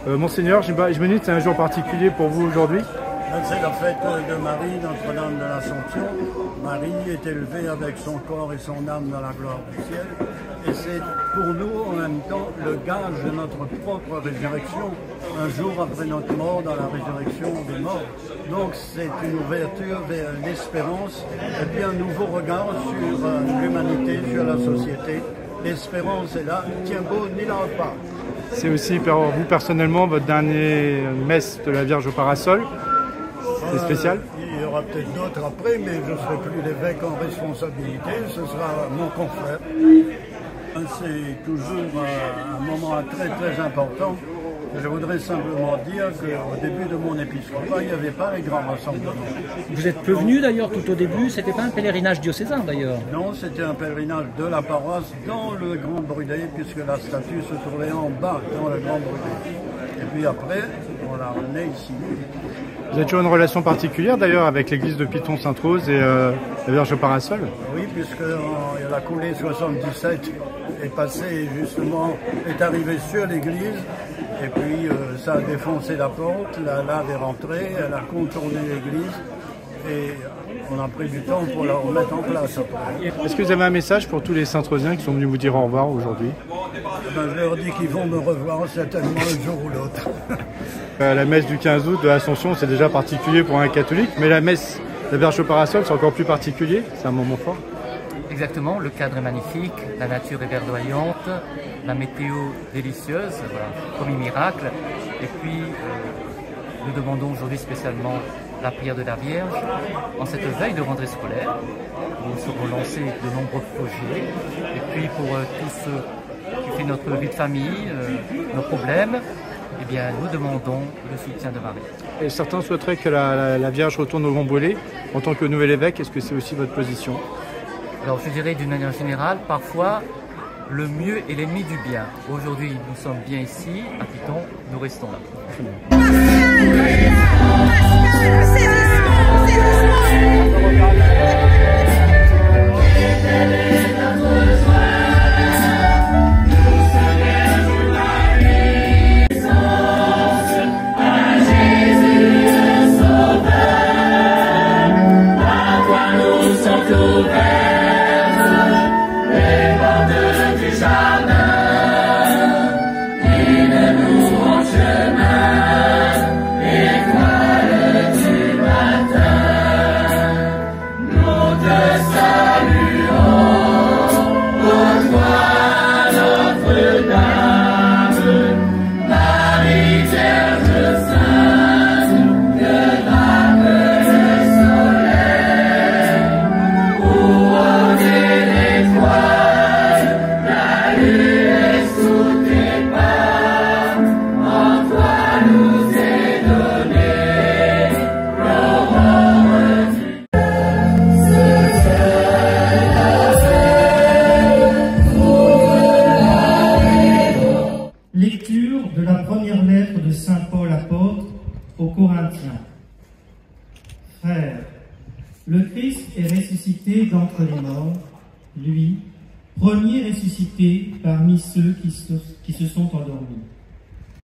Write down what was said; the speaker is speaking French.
Monseigneur, j'imagine que c'est un jour particulier pour vous aujourd'hui. C'est la fête de Marie, Notre-Dame de l'Assomption. Marie est élevée avec son corps et son âme dans la gloire du ciel. Et c'est pour nous en même temps le gage de notre propre résurrection, un jour après notre mort dans la résurrection des morts. Donc c'est une ouverture vers l'espérance et puis un nouveau regard sur l'humanité, sur la société. L'espérance est là, tient beau ni là pas. C'est aussi pour vous personnellement votre dernière messe de la Vierge au parasol. C'est spécial. Il y aura peut-être d'autres après, mais je ne serai plus l'évêque en responsabilité, ce sera mon confrère. C'est toujours un moment très très important. Je voudrais simplement dire qu'au début de mon épiscopat, il n'y avait pas les grands rassemblements. Vous êtes peu venu d'ailleurs tout au début, c'était pas un pèlerinage diocésain d'ailleurs? Non, c'était un pèlerinage de la paroisse dans le Grand Brûlé, puisque la statue se trouvait en bas dans le Grand Brûlé. Et puis après, on l'a ramené ici. Vous avez toujours une relation particulière d'ailleurs avec l'église de Piton-Sainte-Rose et la Vierge au parasol? Oui, puisque la coulée 77 est passée justement, est arrivée sur l'église. Et puis ça a défoncé la porte, la lave est rentrée, elle a contourné l'église et on a pris du temps pour la remettre en place après. Est-ce que vous avez un message pour tous les Sainte-Rosiens qui sont venus vous dire au revoir aujourd'hui? Je leur dis qu'ils vont me revoir certainement un jour ou l'autre. La messe du 15 août de l'Ascension, c'est déjà particulier pour un catholique, mais la messe de la Vierge au parasol, c'est encore plus particulier, c'est un moment fort. Exactement, le cadre est magnifique, la nature est verdoyante, la météo délicieuse, voilà, comme un miracle. Et puis, nous demandons aujourd'hui spécialement la prière de la Vierge en cette veille de rentrée scolaire, où seront lancés de nombreux projets. Et puis pour tous ceux qui font notre vie de famille, nos problèmes, eh bien, nous demandons le soutien de Marie. Et certains souhaiteraient que la Vierge retourne au Grand Brûlé. En tant que nouvel évêque, est-ce que c'est aussi votre position? Alors je dirais d'une manière générale, parfois le mieux est l'ennemi du bien. Aujourd'hui nous sommes bien ici, à Piton, nous restons là. Lecture de la première lettre de saint Paul apôtre aux Corinthiens. Frères, le Christ est ressuscité d'entre les morts, lui, premier ressuscité parmi ceux qui se sont endormis.